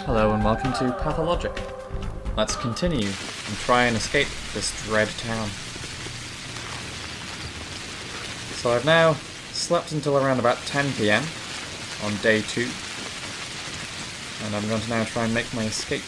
Hello and welcome to Pathologic. Let's continue and try and escape this dread town. So I've now slept until around about 10 PM on day 2, and I'm going to now try and make my escape.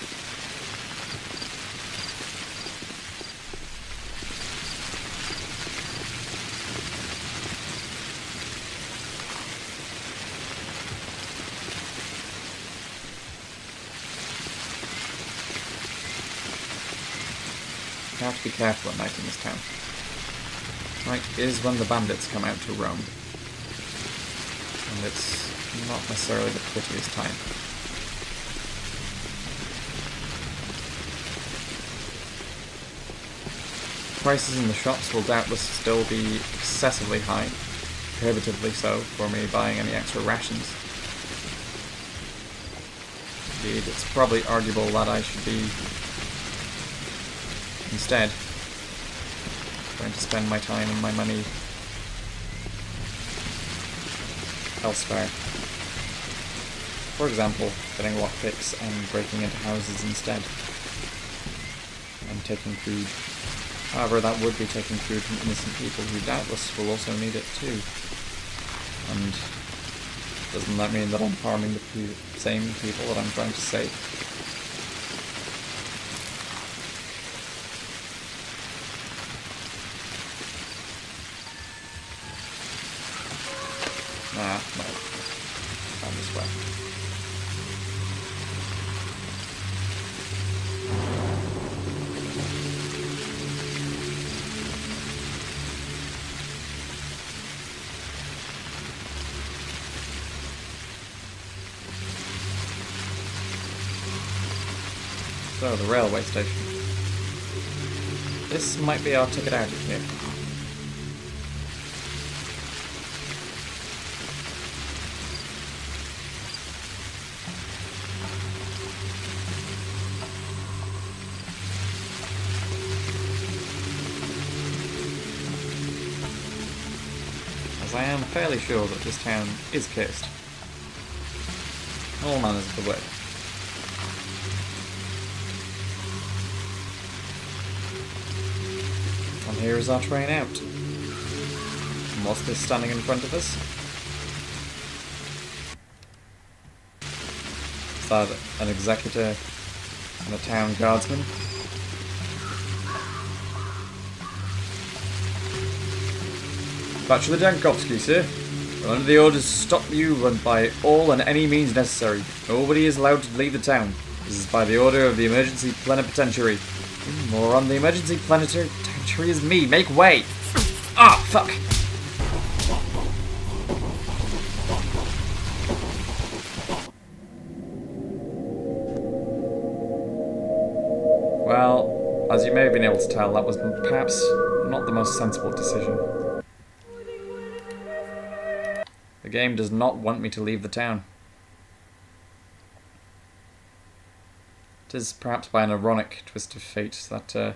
You have to be careful at night in this town. Night is when the bandits come out to roam, and it's not necessarily the prettiest time. Prices in the shops will doubtless still be excessively high, prohibitively so, for me buying any extra rations. Indeed, it's probably arguable that I should be instead going to spend my time and my money elsewhere. For example, getting lockpicks and breaking into houses instead, and taking food. However, that would be taking food from innocent people who doubtless will also need it too. And doesn't that mean that I'm harming the same people that I'm trying to save? No. Down this way. So, the railway station. This might be our ticket out of here. As I am fairly sure that this town is cursed. All manners of the way. And here is our train out. And what's this standing in front of us? Is that an executor and a town guardsman? Bachelor Jankowski, sir. We're under the orders to stop you and by all and any means necessary. Nobody is allowed to leave the town. This is by the order of the emergency plenipotentiary. More on the emergency plenipotentiary is me. Make way! Ah, fuck! Well, as you may have been able to tell, that was perhaps not the most sensible decision. The game does not want me to leave the town. It is perhaps by an ironic twist of fate that the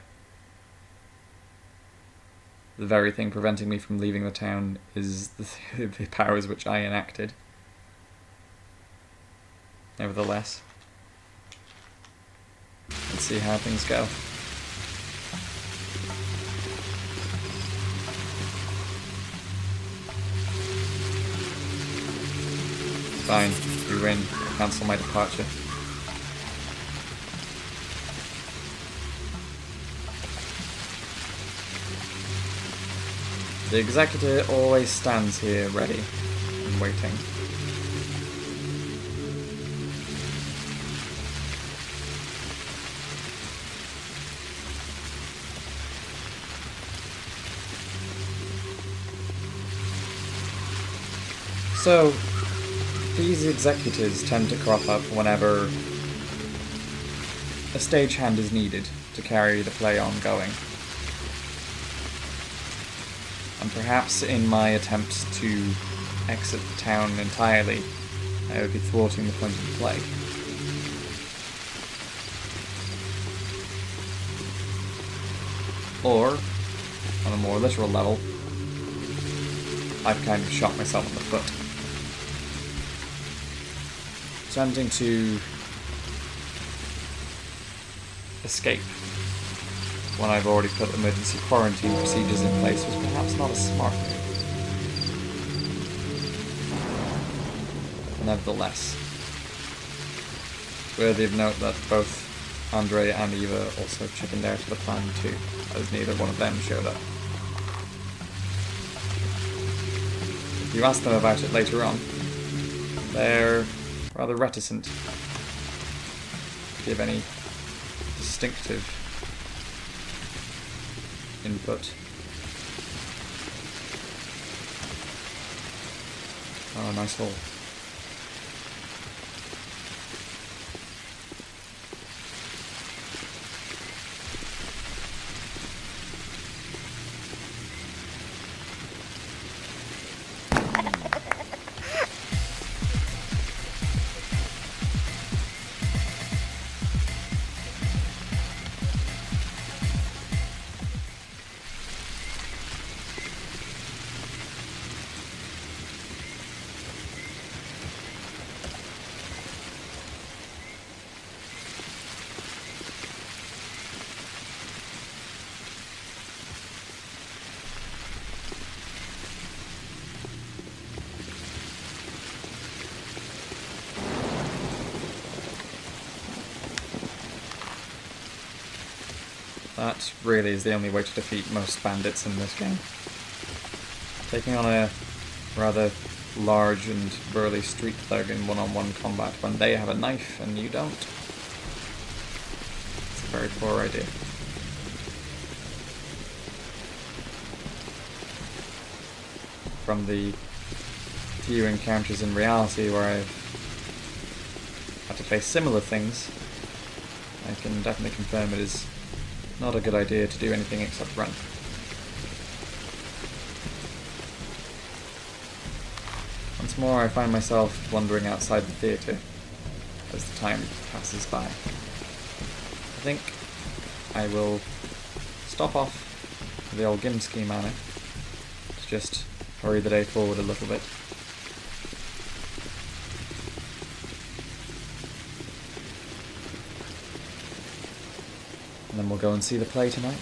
very thing preventing me from leaving the town is the powers which I enacted. Nevertheless, let's see how things go. Fine, you win. I'll cancel my departure. The executor always stands here ready and waiting. So, these executors tend to crop up whenever a stagehand is needed to carry the play on going. And perhaps in my attempt to exit the town entirely, I would be thwarting the point of the play. Or, on a more literal level, I've kind of shot myself in the foot. Attempting to escape when I've already put emergency quarantine procedures in place was perhaps not a smart move. Nevertheless, it's worthy of note that both Andre and Eva also chickened out of the plan too, as neither one of them showed up. If you ask them about it later on, they're rather reticent to give any distinctive input. Oh, nice hole. That really is the only way to defeat most bandits in this game. Taking on a rather large and burly street thug in one-on-one combat when they have a knife and you don't. It's a very poor idea. From the few encounters in reality where I've had to face similar things, I can definitely confirm it is not a good idea to do anything except run. Once more I find myself wandering outside the theatre as the time passes by. I think I will stop off at the old Gimski Manor to just hurry the day forward a little bit. And then we'll go and see the play tonight.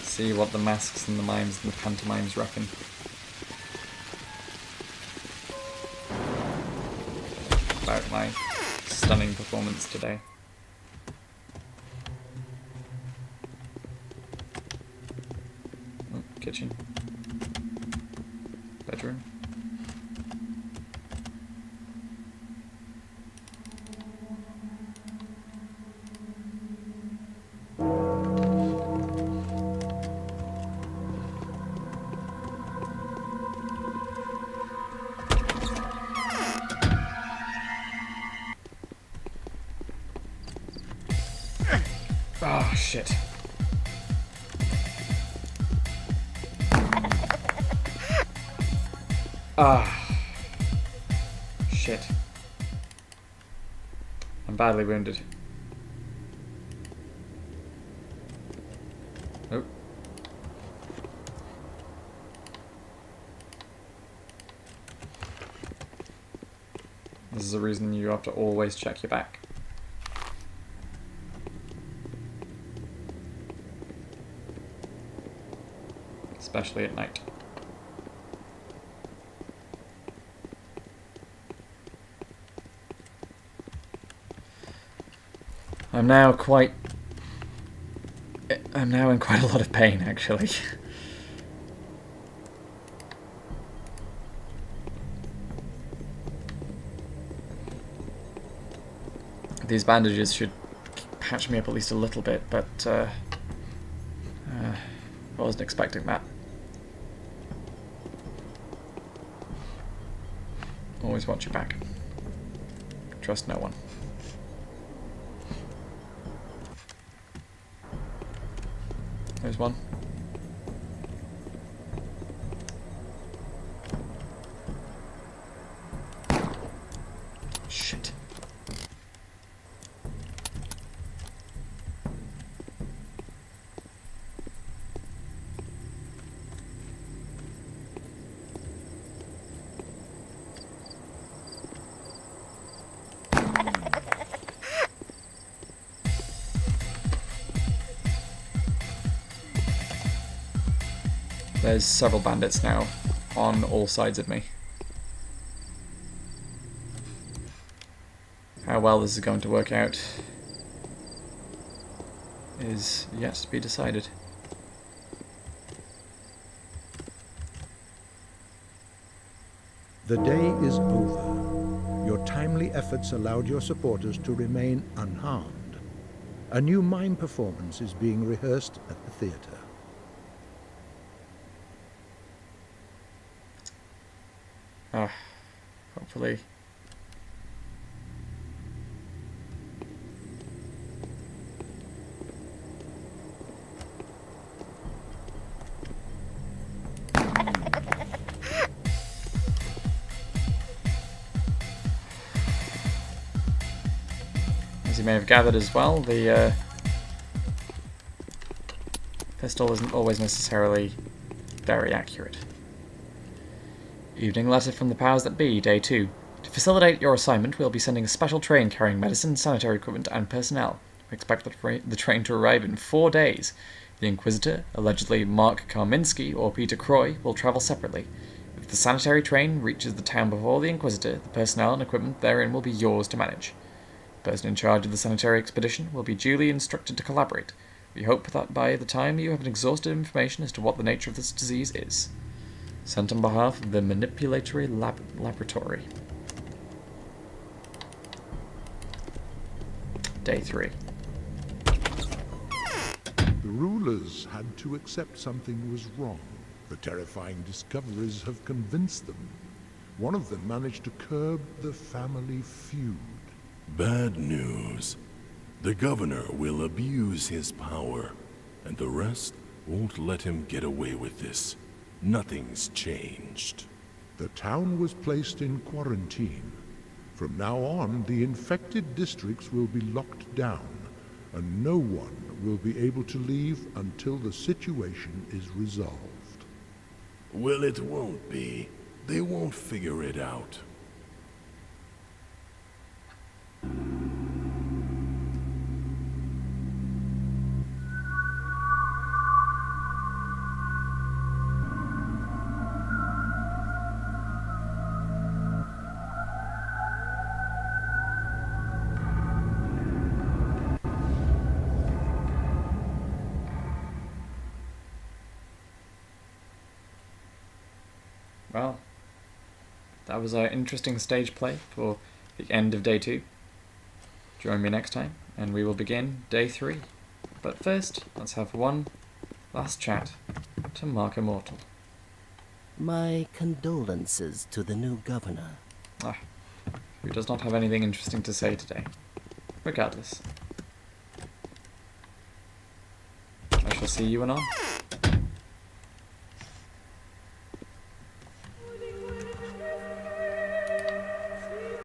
See what the masks and the mimes and the pantomimes reckon. About my stunning performance today. Oh, kitchen. Bedroom. Oh, shit. Ah. Shit. I'm badly wounded. Oh. This is a reason you have to always check your back. Especially at night. I'm now in quite a lot of pain, actually. These bandages should patch me up at least a little bit, but I wasn't expecting that. Always watch your back. Trust no one. There's one. Shit. There's several bandits now on all sides of me. How well this is going to work out is yet to be decided. The day is over. Your timely efforts allowed your supporters to remain unharmed. A new mime performance is being rehearsed at the theatre. Hopefully. As you may have gathered as well, the pistol isn't always necessarily very accurate. Evening letter from the powers that be, day 2. To facilitate your assignment, we'll be sending a special train carrying medicine, sanitary equipment, and personnel. We expect the train to arrive in 4 days. The Inquisitor, allegedly Mark Karminski or Peter Croy, will travel separately. If the sanitary train reaches the town before the Inquisitor, the personnel and equipment therein will be yours to manage. The person in charge of the sanitary expedition will be duly instructed to collaborate. We hope that by the time you have an exhaustive information as to what the nature of this disease is. Sent on behalf of the Manipulatory Laboratory. Day 3. The rulers had to accept something was wrong. The terrifying discoveries have convinced them. One of them managed to curb the family feud. Bad news. The governor will abuse his power, and the rest won't let him get away with this. Nothing's changed. The town was placed in quarantine. From now on, the infected districts will be locked down, and no one will be able to leave until the situation is resolved. Well, it won't be. They won't figure it out. Well, that was our interesting stage play for the end of day 2. Join me next time, and we will begin day 3. But first, let's have one last chat to Mark Immortal. My condolences to the new governor. Who does not have anything interesting to say today. Regardless. I shall see you anon.